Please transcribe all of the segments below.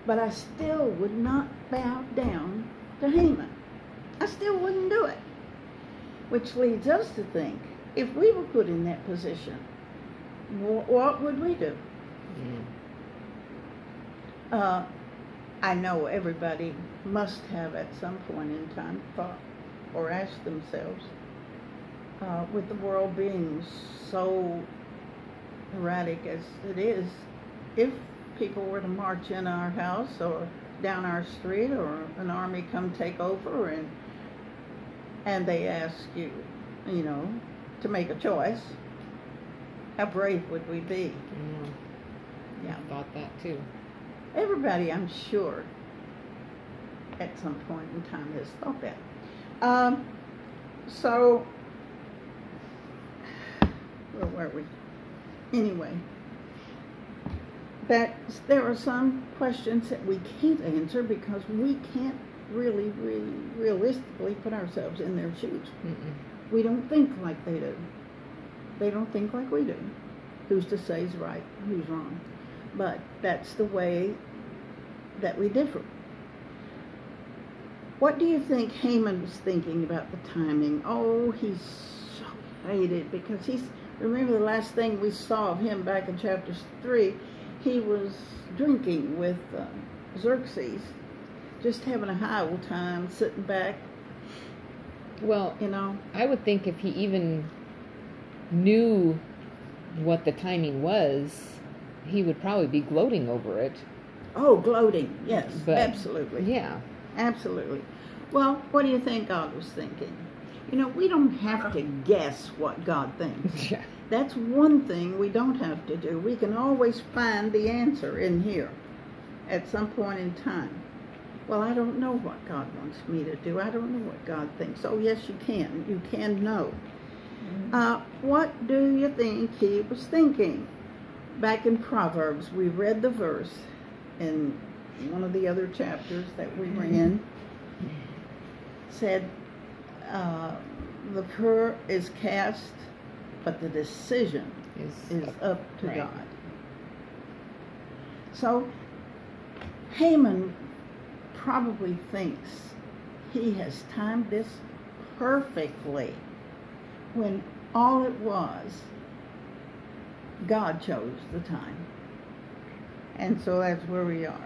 But I still would not bow down to Haman. I still wouldn't do it. Which leads us to think, if we were put in that position, what would we do? I know everybody must have at some point in time thought or asked themselves, with the world being so erratic as it is, if people were to march in our house or down our street, or an army come take over, and they ask you, to make a choice, how brave would we be? Yeah, I thought that too. Everybody, I'm sure, at some point in time has thought that. So, where were we? Anyway, that there are some questions that we can't answer because we can't really realistically put ourselves in their shoes. We don't think like they do. They don't think like we do. Who's to say is right, who's wrong? But that's the way that we differ. What do you think Haman was thinking about the timing? Oh, he's so hated because remember the last thing we saw of him back in chapter 3, he was drinking with Xerxes, just having a high old time, sitting back. Well, I would think if he even knew what the timing was, he would probably be gloating over it. Oh, gloating, yes, But, absolutely. Yeah. Absolutely. Well, what do you think God was thinking? We don't have to guess what God thinks. Yeah. That's one thing we don't have to do. We can always find the answer in here at some point in time. Well, I don't know what God wants me to do. I don't know what God thinks. Oh, yes, you can. You can know. What do you think he was thinking? Back in Proverbs, we read the verse in one of the other chapters that we were in, said, the prayer is cast, but the decision is up to right. God. So Haman probably thinks he has timed this perfectly, when all it was, God chose the time. And so that's where we are.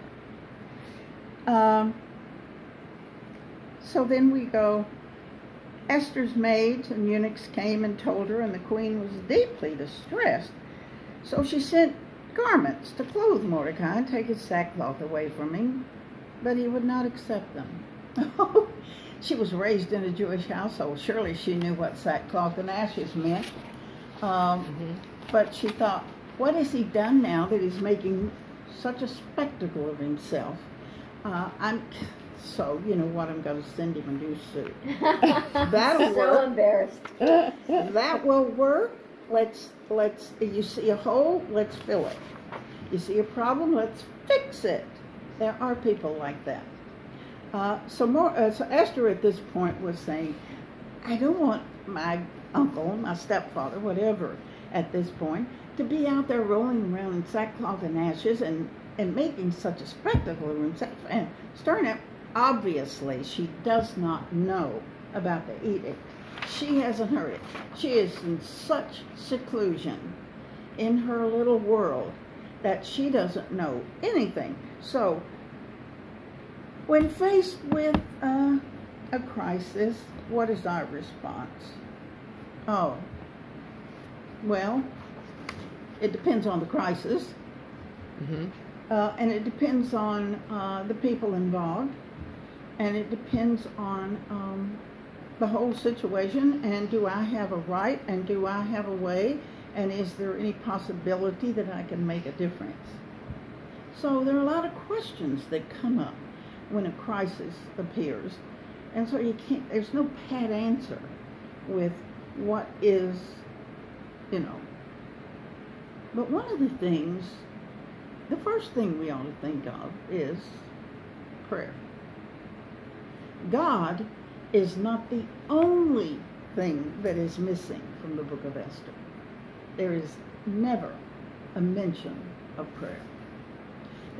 So then we go, Esther's maids and eunuchs came and told her, and the queen was deeply distressed. So she sent garments to clothe Mordecai and take his sackcloth away from him, but he would not accept them. She was raised in a Jewish household. Surely she knew what sackcloth and ashes meant. But she thought, what has he done now that he's making such a spectacle of himself? So, you know what, I'm going to send him a new suit. That'll work. So embarrassed. That will work. Let's, you see a hole, let's fill it. You see a problem, let's fix it. There are people like that. So Esther at this point was saying, I don't want my uncle, my stepfather, whatever, at this point, to be out there rolling around in sackcloth and ashes and making such a spectacle of himself and stirring up. Obviously, she does not know about the edict. She hasn't heard it. She is in such seclusion in her little world that she doesn't know anything. So, when faced with a crisis, what is our response? Oh, well, it depends on the crisis. And it depends on the people involved. And it depends on the whole situation, and do I have a right, and do I have a way, and is there any possibility that I can make a difference? So there are a lot of questions that come up when a crisis appears, and so there's no pat answer with what is, But one of the things, the first thing we ought to think of is prayer. God is not the only thing that is missing from the book of Esther. There is never a mention of prayer.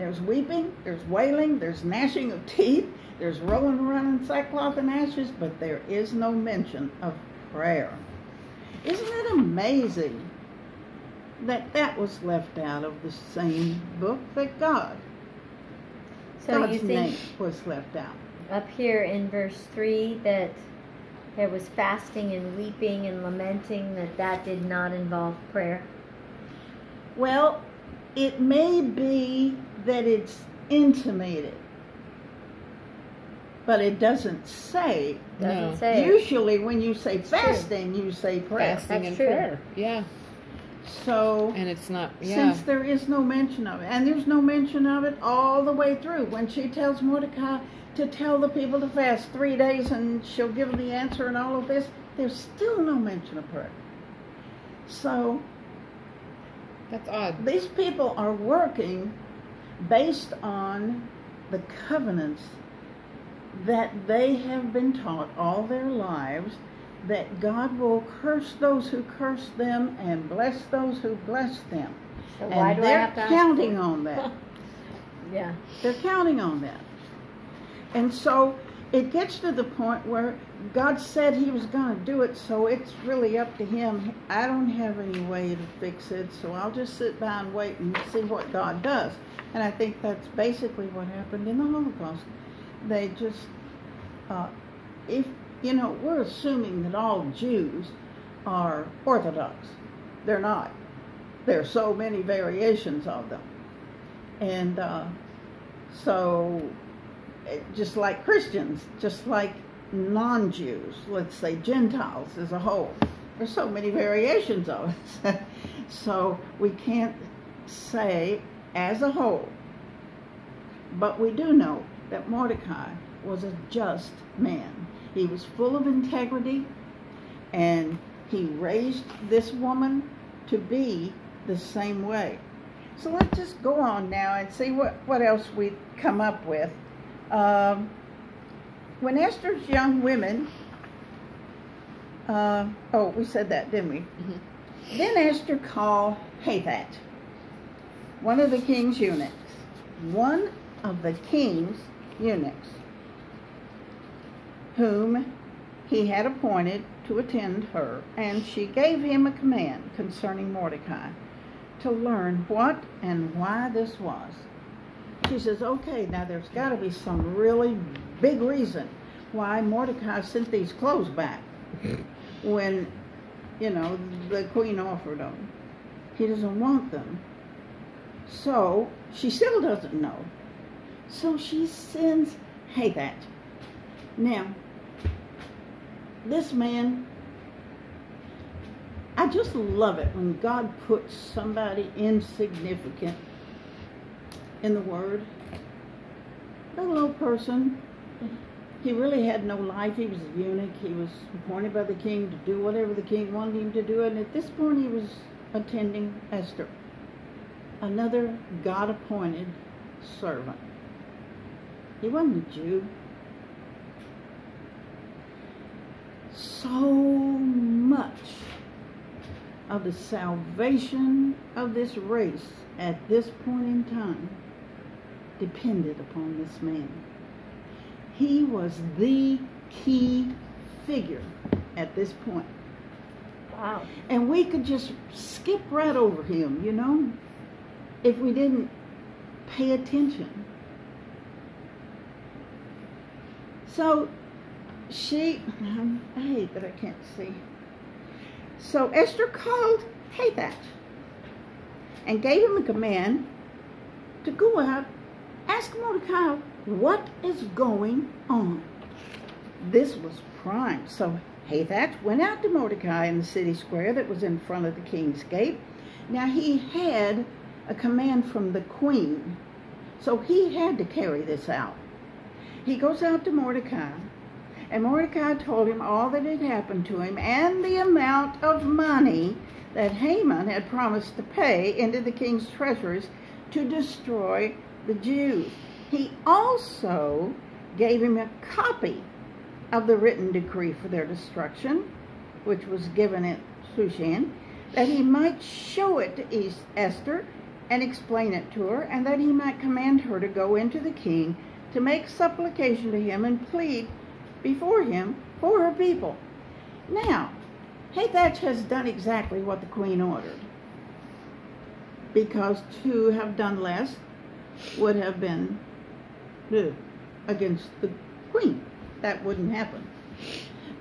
There's weeping, there's wailing, there's gnashing of teeth, there's rolling around in sackcloth and ashes, but there is no mention of prayer. Isn't it amazing that that was left out of the same book that God's name was left out? Up here in verse 3 that there was fasting and weeping and lamenting, that did not involve prayer? Well, it may be that it's intimated, but it doesn't say. Doesn't say. Usually when you say fasting, you say prayer. Fasting and true. prayer. Yeah. So, and it's not, since there is no mention of it, and there's no mention of it all the way through, when she tells Mordecai to tell the people to fast 3 days and she'll give them the answer and all of this, there's still no mention of prayer. So, that's odd. These people are working based on the covenants that they have been taught all their lives, that God will curse those who curse them and bless those who bless them. So why do I have to they're counting on that. Yeah. They're counting on that. And so it gets to the point where God said he was going to do it, so it's really up to him. I don't have any way to fix it, so I'll just sit by and wait and see what God does. And I think that's basically what happened in the Holocaust. They just, we're assuming that all Jews are Orthodox. They're not. There are so many variations of them. And so, just like Christians, just like non-Jews, let's say Gentiles as a whole, there's so many variations of us. So we can't say as a whole. But we do know that Mordecai was a just man. He was full of integrity, and he raised this woman to be the same way. So let's just go on now and see what else we come up with. When Esther's young women, we said that, didn't we? Mm-hmm. Then Esther called Hathach, one of the king's eunuchs. One of the king's eunuchs, whom he had appointed to attend her, and she gave him a command concerning Mordecai, to learn what and why this was. She says, okay, now there's got to be some really big reason why Mordecai sent these clothes back when, the queen offered them. He doesn't want them. So she still doesn't know. So she sends Hathach. Now, this man, I just love it when God puts somebody insignificant in the Word. That little person, he really had no life. He was a eunuch. He was appointed by the king to do whatever the king wanted him to do. And at this point, he was attending Esther, another God-appointed servant. He wasn't a Jew. So much of the salvation of this race at this point in time depended upon this man. He was the key figure at this point. Wow. And we could just skip right over him, if we didn't pay attention. So I hate that I can't see. So Esther called Hathach and gave him a command to go out, ask Mordecai what is going on. This was prime. So Hathach went out to Mordecai in the city square that was in front of the king's gate. Now he had a command from the queen, so he had to carry this out. He goes out to Mordecai, and Mordecai told him all that had happened to him and the amount of money that Haman had promised to pay into the king's treasuries to destroy the Jews. He also gave him a copy of the written decree for their destruction, which was given at Shushan, that he might show it to Esther and explain it to her, and that he might command her to go into the king to make supplication to him and plead before him for her people. Now, Hathach has done exactly what the queen ordered, because to have done less would have been against the queen. That wouldn't happen.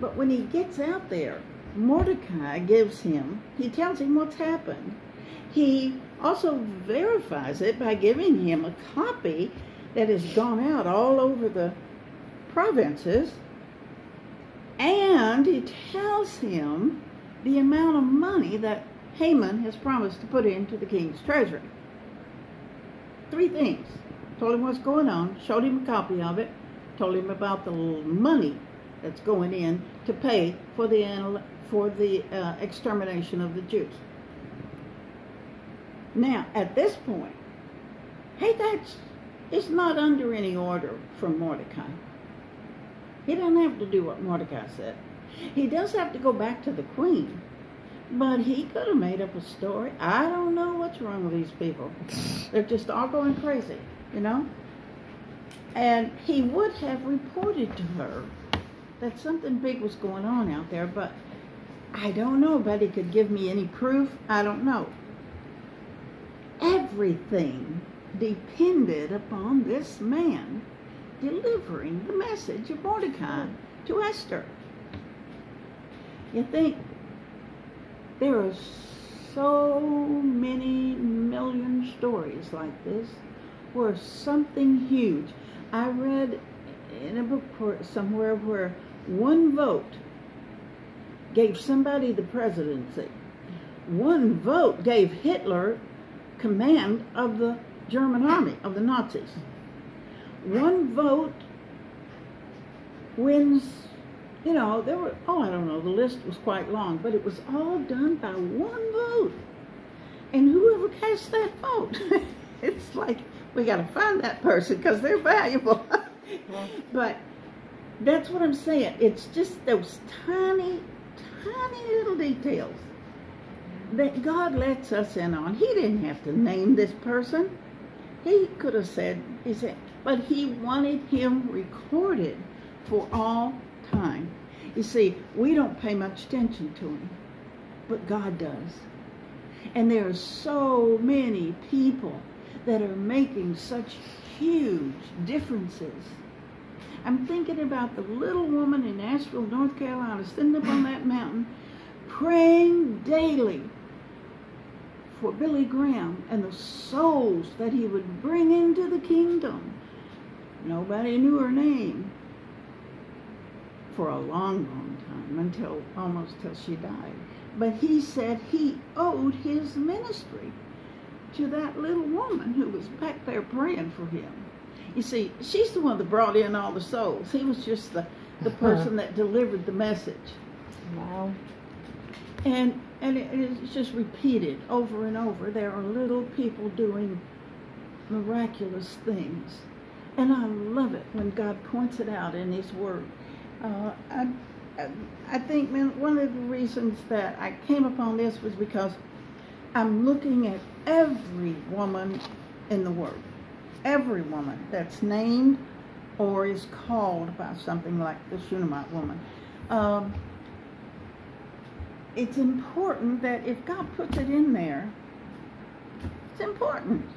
But when he gets out there, Mordecai he tells him what's happened. He also verifies it by giving him a copy that has gone out all over the provinces, and he tells him the amount of money that Haman has promised to put into the king's treasury. 3 things. Told him what's going on, showed him a copy of it, told him about the money that's going in to pay for the extermination of the Jews. Now, at this point, Hathach is not under any order from Mordecai. He doesn't have to do what Mordecai said. He does have to go back to the queen, but he could have made up a story. I don't know what's wrong with these people. They're just all going crazy, you know? And he would have reported to her that something big was going on out there, but I don't know. But he could give me any proof. I don't know. Everything depended upon this man delivering the message of Mordecai to Esther. You think there are so many million stories like this where something huge. I read in a book somewhere where one vote gave somebody the presidency. One vote gave Hitler command of the German army, of the Nazis. One vote wins, you know, there were, I don't know, the list was quite long, but it was all done by one vote. And whoever cast that vote, it's like, we got to find that person because they're valuable. But that's what I'm saying. It's just those tiny, tiny little details that God lets us in on. He didn't have to name this person. He could have said, but he wanted him recorded for all time. You see, we don't pay much attention to him, but God does. And there are so many people that are making such huge differences. I'm thinking about the little woman in Asheville, North Carolina, standing up on that mountain, praying daily for Billy Graham and the souls that he would bring into the kingdom. Nobody knew her name for a long, long time, almost till she died. But he said he owed his ministry to that little woman who was back there praying for him. You see, she's the one that brought in all the souls. He was just the person that delivered the message. Wow. And it's just repeated over and over. There are little people doing miraculous things. And I love it when God points it out in His Word. I think one of the reasons that I came upon this was because I'm looking at every woman in the Word. Every woman that's named or is called by something like the Shunammite woman. It's important that if God puts it in there, it's important.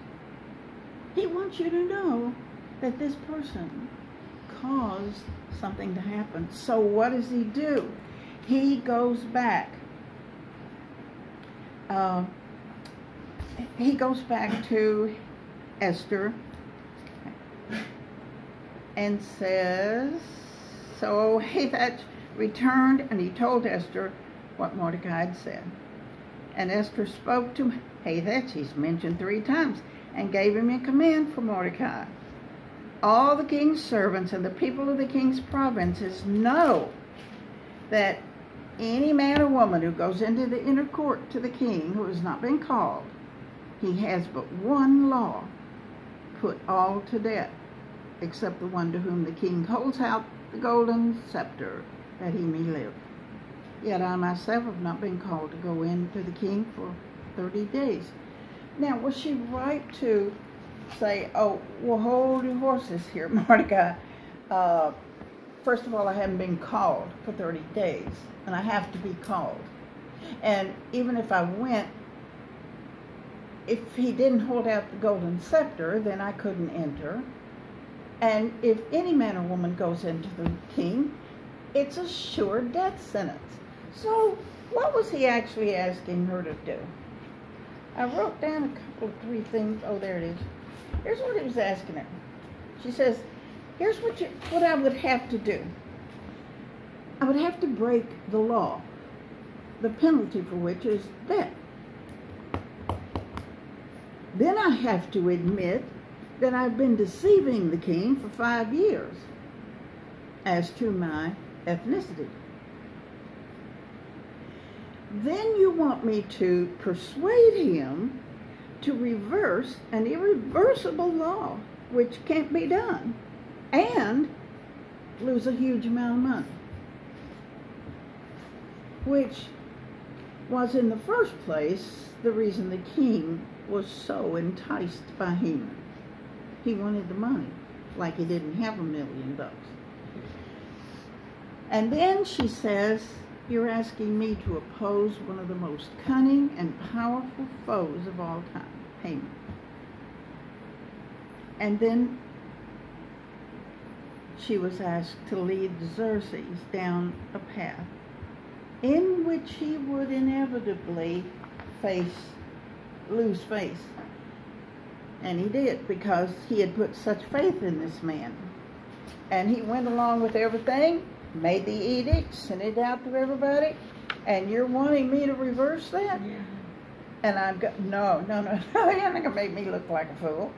He wants you to know that this person caused something to happen. So what does he do? He goes back. He goes back to Esther and says, so Hathach returned and he told Esther what Mordecai had said. And Esther spoke to Hathach, he's mentioned 3 times, and gave him a command for Mordecai. All the king's servants and the people of the king's provinces know that any man or woman who goes into the inner court to the king who has not been called, he has but one law: put all to death, except the one to whom the king holds out the golden scepter, that he may live. Yet I myself have not been called to go in to the king for 30 days. Now, was she right to say, oh, well, hold your horses here, Mordecai? First of all, I haven't been called for 30 days, and I have to be called. And even if I went, if he didn't hold out the golden scepter, then I couldn't enter. And if any man or woman goes into the king, it's a sure death sentence. So what was he actually asking her to do? I wrote down a couple of 3 things. Oh, there it is. Here's what he was asking her. She says, here's what I would have to do. I would have to break the law, the penalty for which is death. Then I have to admit that I've been deceiving the king for 5 years as to my ethnicity. Then you want me to persuade him to reverse an irreversible law, which can't be done, and lose a huge amount of money, which was in the first place the reason the king was so enticed by Haman. He wanted the money, like he didn't have $1 million. And then she says, you're asking me to oppose one of the most cunning and powerful foes of all time, Haman. And then she was asked to lead Xerxes down a path in which he would inevitably lose face. And he did, because he had put such faith in this man. And he went along with everything, made the edict, sent it out to everybody, and you're wanting me to reverse that? Yeah. And I've got, no, you're not going to make me look like a fool.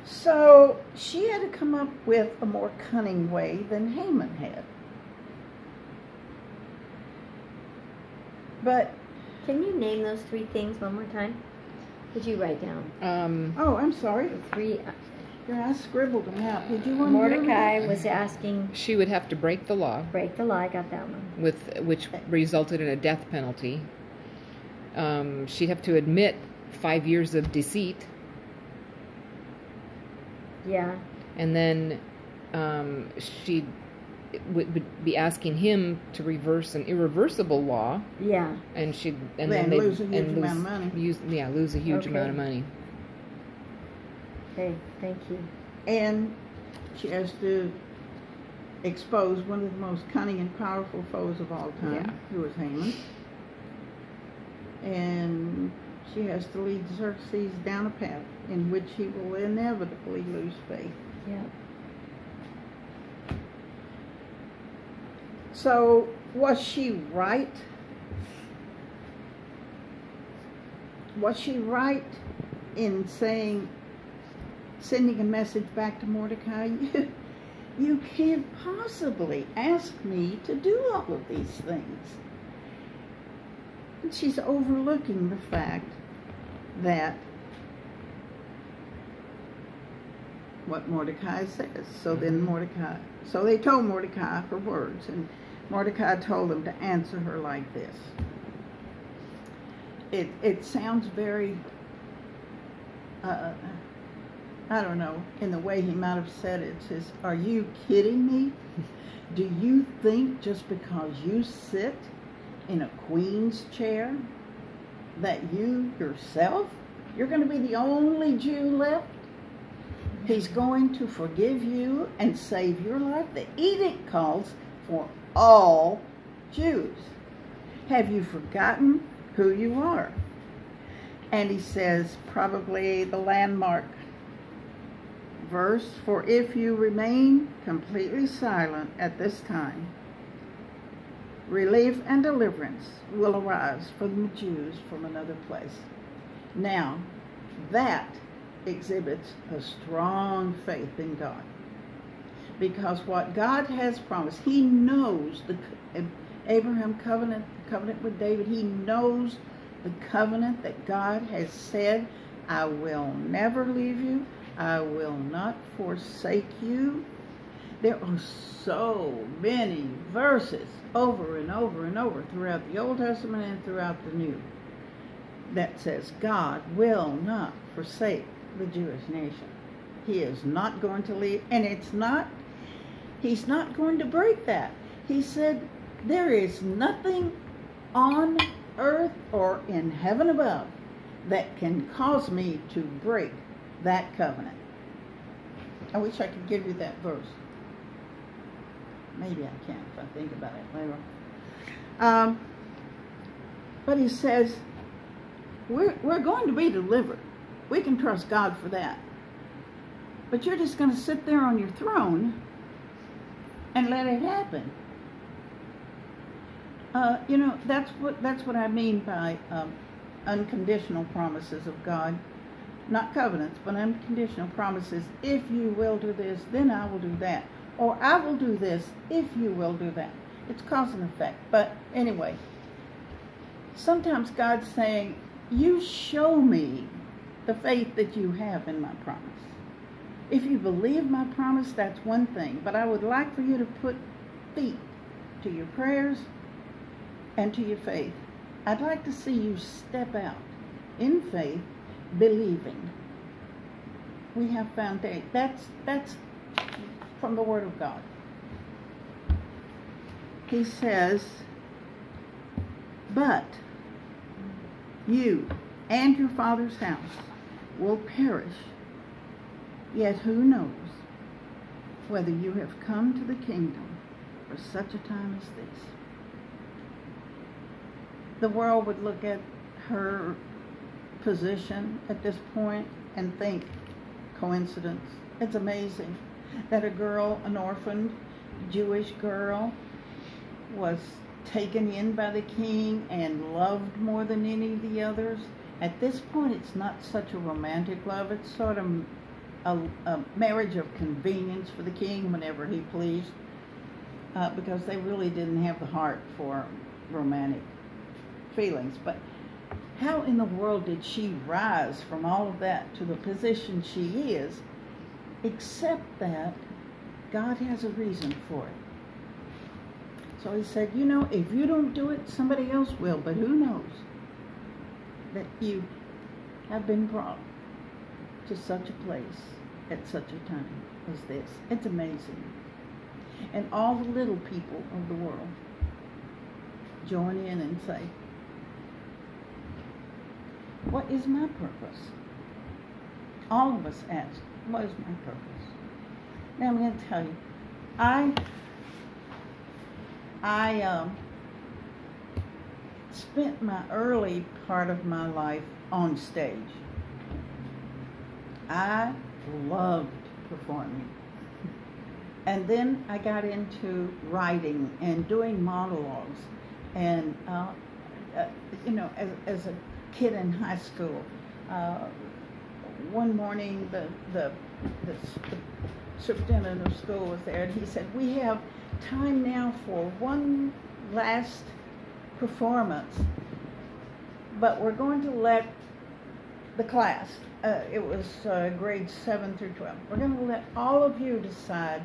So she had to come up with a more cunning way than Haman had. But can you name those 3 things one more time? Did you write down? Oh, I'm sorry. The 3. Yeah, I scribbled them out. Did you want Mordecai was asking. She would have to break the law. Break the law. I got that one. Which resulted in a death penalty. She'd have to admit 5 years of deceit. Yeah. And then she would be asking him to reverse an irreversible law. Yeah. And then lose a huge amount of money. Lose a huge amount of money. Okay, thank you. And she has to expose one of the most cunning and powerful foes of all time, who was Haman. And she has to lead Xerxes down a path in which he will inevitably lose faith. Yeah. So, was she right? Was she right in sending a message back to Mordecai? You can't possibly ask me to do all of these things. And she's overlooking the fact that what Mordecai says. So they told Mordecai her words, and Mordecai told them to answer her like this. It sounds very, I don't know, in the way he might have said it. It says, are you kidding me? Do you think just because you sit in a queen's chair that you yourself, you're going to be the only Jew left? He's going to forgive you and save your life. The edict calls for all Jews. Have you forgotten who you are? And he says, probably the landmark verse, for if you remain completely silent at this time, relief and deliverance will arise from the Jews from another place. Now, that exhibits a strong faith in God. Because what God has promised, he knows the Abraham covenant with David, he knows the covenant that God has said, I will never leave you, I will not forsake you. There are so many verses over and over and over throughout the Old Testament and throughout the New that says God will not forsake the Jewish nation. He is not going to leave, and he's not going to break that. He said, there is nothing on earth or in heaven above that can cause me to break that covenant. I wish I could give you that verse. Maybe I can if I think about it later. But he says, we're going to be delivered. We can trust God for that. But you're just going to sit there on your throne and let it happen. That's what I mean by unconditional promises of God. Not covenants, but unconditional promises. If you will do this, then I will do that. Or I will do this if you will do that. It's cause and effect. But anyway, sometimes God's saying, you show me the faith that you have in my promise. If you believe my promise, that's one thing. But I would like for you to put feet to your prayers and to your faith. I'd like to see you step out in faith, believing. We have found that. That's from the Word of God. He says, but you and your father's house will perish. Yet who knows whether you have come to the kingdom for such a time as this. The world would look at her position at this point and think, coincidence. It's amazing that a girl, an orphaned Jewish girl, was taken in by the king and loved more than any of the others. At this point, it's not such a romantic love. It's sort of a marriage of convenience for the king whenever he pleased, because they really didn't have the heart for romantic feelings. But how in the world did she rise from all of that to the position she is, except that God has a reason for it? So he said, if you don't do it, somebody else will. But who knows that you have been brought to such a place at such a time as this. It's amazing. And all the little people of the world join in and say, what is my purpose? All of us ask, what is my purpose? Now I'm going to tell you, I spent my early part of my life on stage. I loved performing. And then I got into writing and doing monologues. And, as a kid in high school, one morning the superintendent of school was there, and he said, we have time now for one last performance, but we're going to let the class, it was grades 7 through 12, we're going to let all of you decide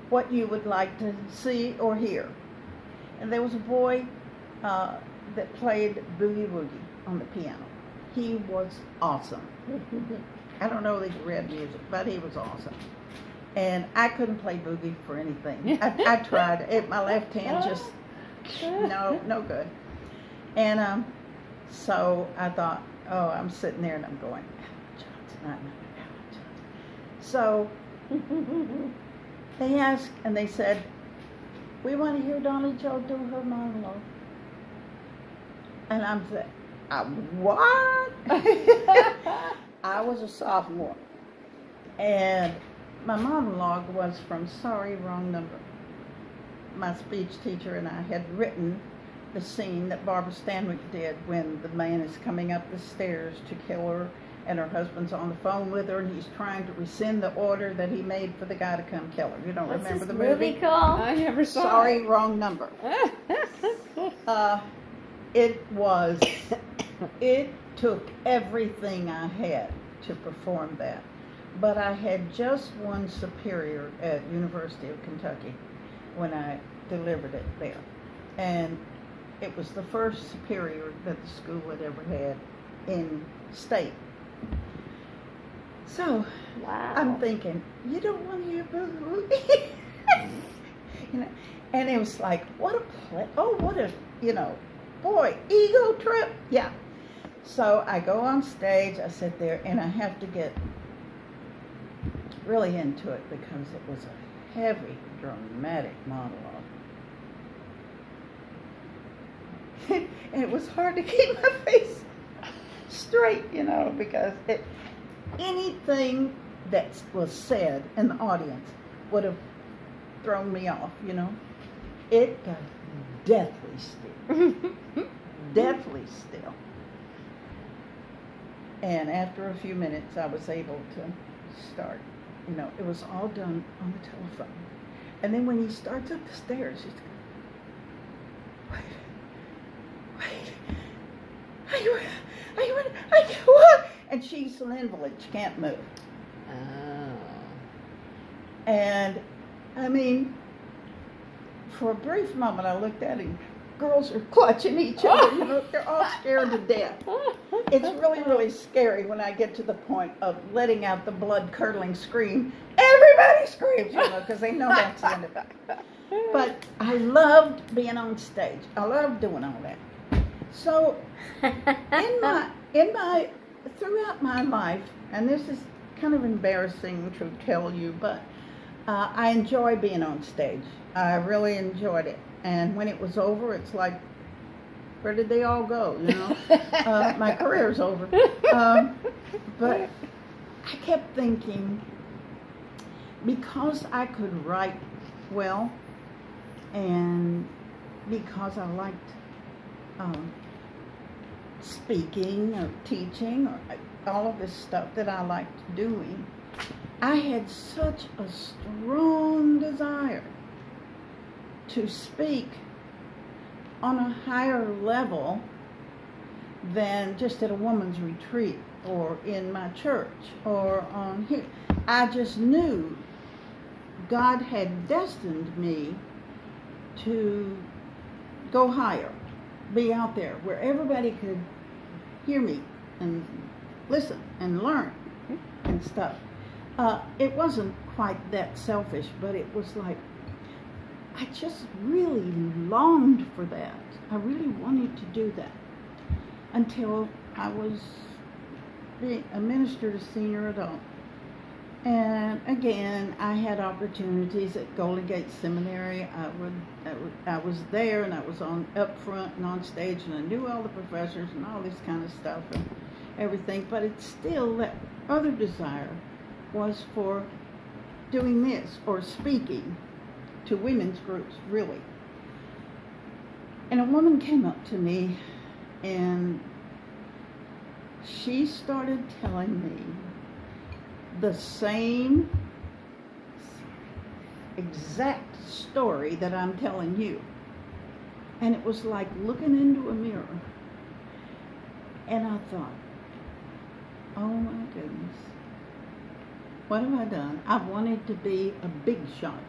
what you would like to see or hear. And there was a boy that played Boogie Woogie on the piano. He was awesome. I don't know that he read music, but he was awesome. And I couldn't play boogie for anything. I tried. My left hand just, no good. And so I thought, I'm sitting there and I'm going, Alan Johnson. So they asked and they said, we want to hear Donnie Jo do her monologue. And I'm saying, what? I was a sophomore. And my monologue was from Sorry, Wrong Number. My speech teacher and I had written the scene that Barbara Stanwyck did when the man is coming up the stairs to kill her and her husband's on the phone with her and he's trying to rescind the order that he made for the guy to come kill her. You don't remember the movie? What's this movie called? I never saw Sorry, it. Wrong Number. It took everything I had to perform that. But I had just won Superior at University of Kentucky when I delivered it there. And it was the first superior that the school had ever had in state. So Wow. I'm thinking, you don't want to hear boogie. You know, and it was like, what a what a, boy, ego trip. Yeah. So I go on stage, I sit there, and I have to get really into it because it was a heavy, dramatic monologue. And it was hard to keep my face straight, because anything that was said in the audience would have thrown me off, It got deathly still. Deathly still. And after a few minutes, I was able to start. It was all done on the telephone. And then when he starts up the stairs, he's going, wait, what? And she's an invalid, she can't move. Oh. And, for a brief moment, I looked at him. Girls are clutching each other, they're all scared to death. It's really, really scary when I get to the point of letting out the blood-curdling scream. Everybody screams, because they know that's the end of it. But I loved being on stage. I loved doing all that. So, throughout my life, and this is kind of embarrassing to tell you, but I enjoy being on stage. I really enjoyed it. And when it was over, it's like, where did they all go, My career's over. But I kept thinking, because I could write well, and because I liked speaking or teaching, or all of this stuff that I liked doing, I had such a strong desire to speak on a higher level than just at a woman's retreat or in my church or on here. I just knew God had destined me to go higher, be out there where everybody could hear me and listen and learn and stuff. It wasn't quite that selfish, but it was like, I just really longed for that. I really wanted to do that until I was a minister to senior adult. And again, I had opportunities at Golden Gate Seminary. I was there, and I was up front and on stage, and I knew all the professors and all this kind of stuff and everything. But it's still that other desire was for doing this or speaking to women's groups, really. And a woman came up to me, and she started telling me the same exact story that I'm telling you. And it was like looking into a mirror. And I thought, oh my goodness, what have I done? I wanted to be a big shot.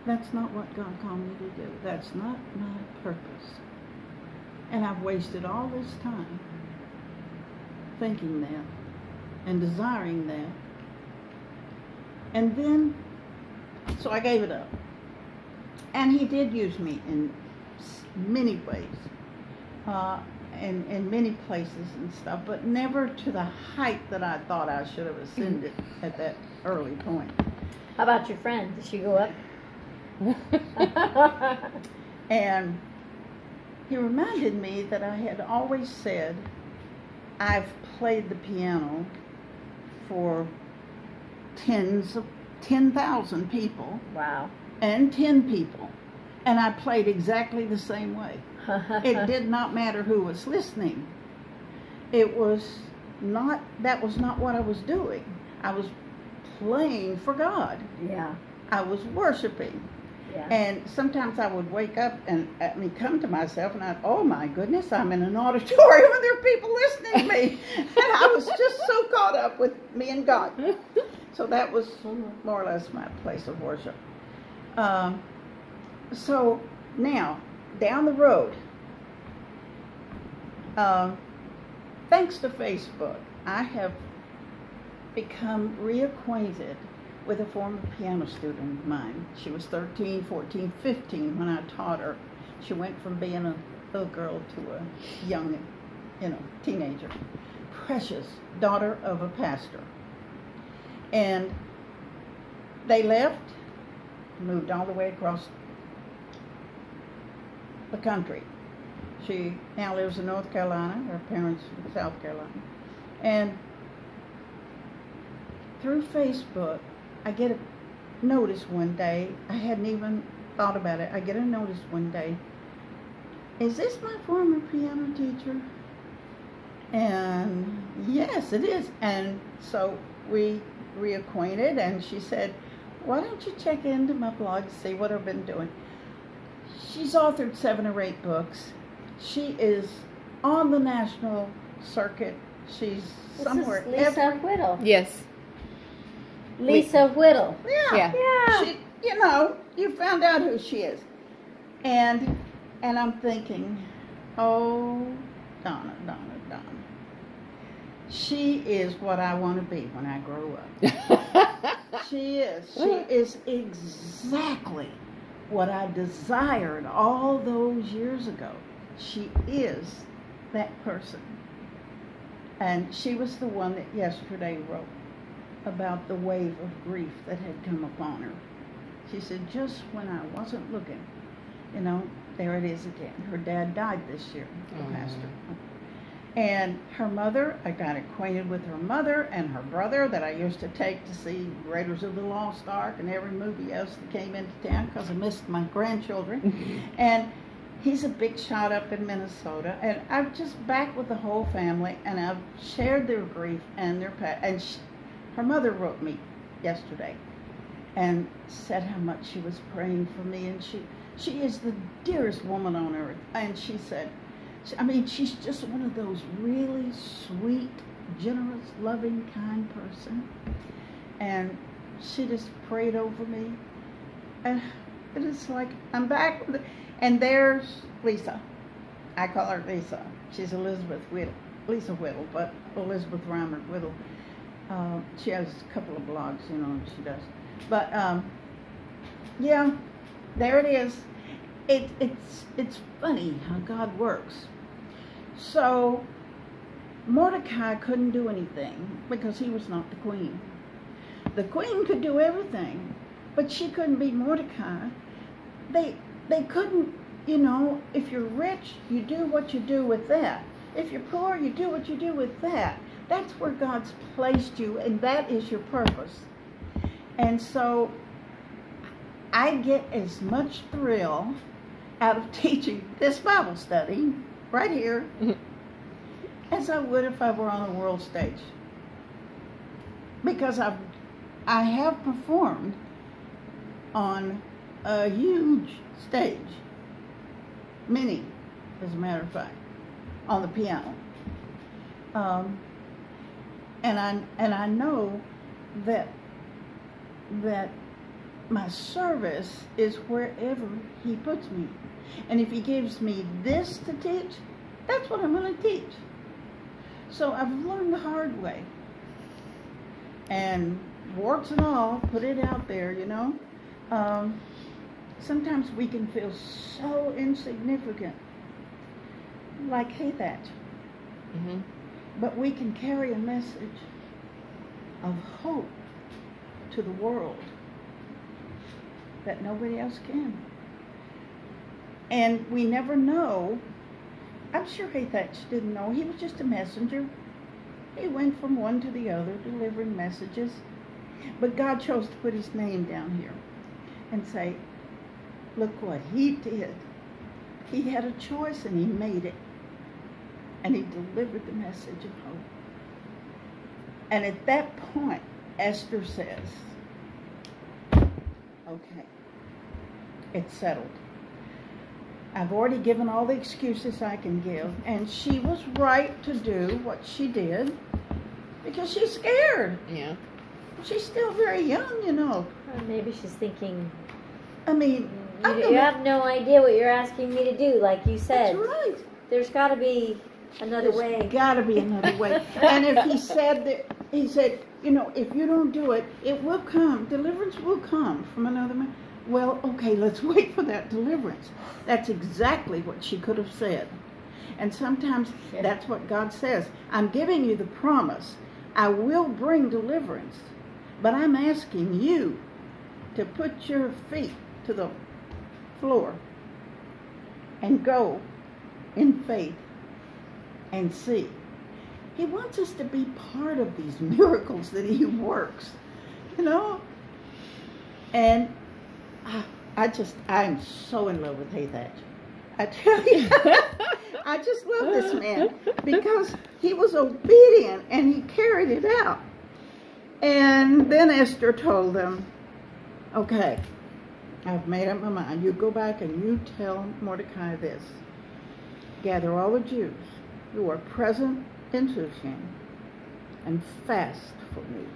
That's not what God called me to do. That's not my purpose. And I've wasted all this time thinking that and desiring that. And then, so I gave it up. And he did use me in many ways, in many places and stuff, but never to the height that I thought I should have ascended at that early point. How about your friend? Did she go up? And he reminded me that I had always said, I've played the piano for 10,000 people. Wow. And 10 people. And I played exactly the same way. It did not matter who was listening. That was not what I was doing. I was playing for God. Yeah. I was worshiping. Yeah. And sometimes I would wake up and come to myself and oh my goodness, I'm in an auditorium and there are people listening to me. And I was just so caught up with me and God. So that was more or less my place of worship. So now, down the road, thanks to Facebook, I have become reacquainted with a former piano student of mine. She was 13, 14, 15 when I taught her. She went from being a little girl to a young, teenager. Precious, daughter of a pastor. And they left, moved all the way across the country. She now lives in North Carolina, her parents in South Carolina. And through Facebook, I get a notice one day, I hadn't even thought about it, I get a notice one day, is this my former piano teacher? And yes, it is. And so we reacquainted, and she said, why don't you check into my blog to see what I've been doing? She's authored 7 or 8 books. She is on the national circuit. She's somewhere. This is Lisa Whittle. Yes. Lisa Whittle. Yeah. Yeah. She, you found out who she is. And I'm thinking, oh, Donna. She is what I want to be when I grow up. She is. She is exactly what I desired all those years ago. She is that person. And she was the one that yesterday wrote about the wave of grief that had come upon her. She said, just when I wasn't looking, there it is again. Her dad died this year, the pastor. And her mother, I got acquainted with her mother and her brother that I used to take to see Raiders of the Lost Ark and every movie else that came into town because I missed my grandchildren. And he's a big shot up in Minnesota. And I'm just back with the whole family, and I've shared their grief and their her mother wrote me yesterday and said how much she was praying for me. And she is the dearest woman on earth. And she said, she's just one of those really sweet, generous, loving, kind person. And she just prayed over me. And it's like, I'm back. And there's Lisa. I call her Lisa. She's Elizabeth Whittle. Lisa Whittle, but Elizabeth Reimer Whittle. She has a couple of blogs, she does. But, yeah, there it is. It's funny how God works. So Mordecai couldn't do anything because he was not the queen. The queen could do everything, but she couldn't be Mordecai. They couldn't, if you're rich, you do what you do with that. If you're poor, you do what you do with that. That's where God's placed you, and that is your purpose. And so I get as much thrill out of teaching this Bible study right here as I would if I were on a world stage. Because I have performed on a huge stage, many, as a matter of fact, on the piano. And I know that my service is wherever he puts me. And if he gives me this to teach, that's what I'm going to teach. So I've learned the hard way. And warts and all, put it out there, Sometimes we can feel so insignificant, like Hathatch. Mm-hmm. But we can carry a message of hope to the world that nobody else can. And we never know. I'm sure Hathatch didn't know. He was just a messenger. He went from one to the other, delivering messages. But God chose to put his name down here and say, look what he did. He had a choice and he made it. And he delivered the message of hope. And at that point, Esther says, okay, it's settled. I've already given all the excuses I can give, and she was right to do what she did because she's scared. Yeah. She's still very young, Or maybe she's thinking, You have no idea what you're asking me to do, like you said. That's right. There's got to be another way. There's got to be another way. And if he said, you know, if you don't do it, it will come. Deliverance will come from another man. Well, okay, let's wait for that deliverance. That's exactly what she could have said. And sometimes that's what God says. I'm giving you the promise. I will bring deliverance. But I'm asking you to put your feet to the floor and go in faith and see. He wants us to be part of these miracles that he works, you know. And I'm so in love with Hay Thatcher. I tell you, I just love this man because he was obedient and he carried it out. And then Esther told them, okay, I've made up my mind. You go back and you tell Mordecai this. Gather all the Jews who are present in Shushan and fast for me.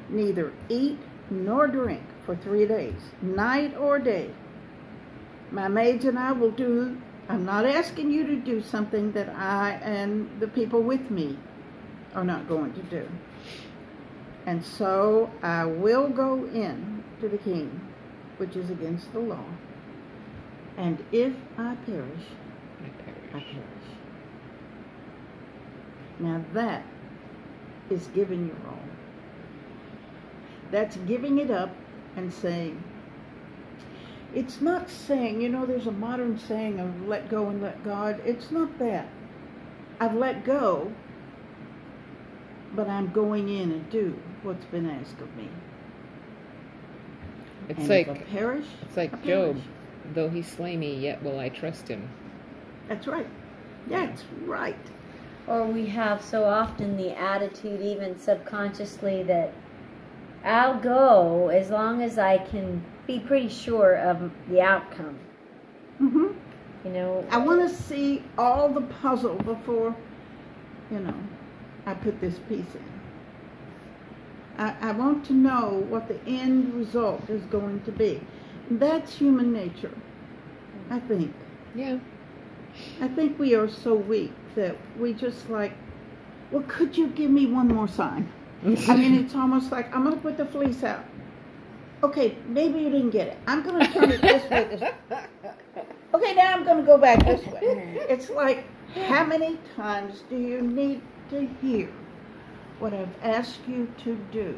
Neither eat nor drink for 3 days, night or day. My maids and I will do, I'm not asking you to do something that I and the people with me are not going to do. And so I will go in to the king, which is against the law. And if I perish, I perish. Now that is giving your all. That's giving it up and saying, it's not saying, you know, there's a modern saying of let go and let God. It's not that. I've let go, but I'm going in and do what's been asked of me. It's and like if I perish, it's like I perish. Job. Though he slay me, yet will I trust him. That's right. That's right. Or we have so often the attitude, even subconsciously, that I'll go as long as I can be pretty sure of the outcome. Mm-hmm. You know, I want to see all the puzzle before, you know, I put this piece in. I want to know what the end result is going to be. That's human nature, I think. Yeah. I think we are so weak that we just like, well, could you give me one more sign? I mean, it's almost like, I'm going to put the fleece out. Okay, maybe you didn't get it. I'm going to turn it this way. Okay, now I'm going to go back this way. It's like, how many times do you need to hear what I've asked you to do?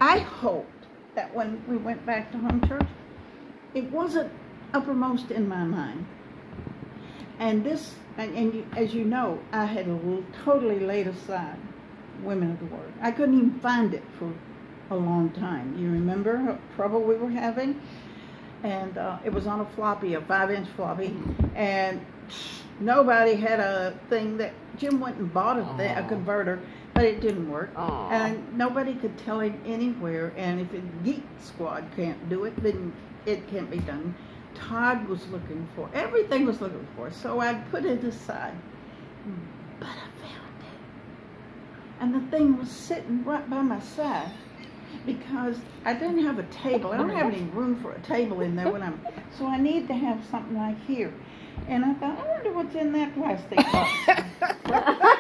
I hoped that when we went back to home church, it wasn't uppermost in my mind. And this, as you know, I had totally laid aside Women of the Word. I couldn't even find it for a long time. You remember how trouble we were having? And it was on a floppy, a 5-inch floppy, and nobody had a thing that Jim went and bought a converter, but it didn't work. And nobody could tell him anywhere. And if a Geek Squad can't do it, then it can't be done. Todd was looking for, everything was looking for, so I put it aside. But I found it. And the thing was sitting right by my side because I didn't have a table. I don't have any room for a table in there so I need to have something like here. And I thought, I wonder what's in that plastic box.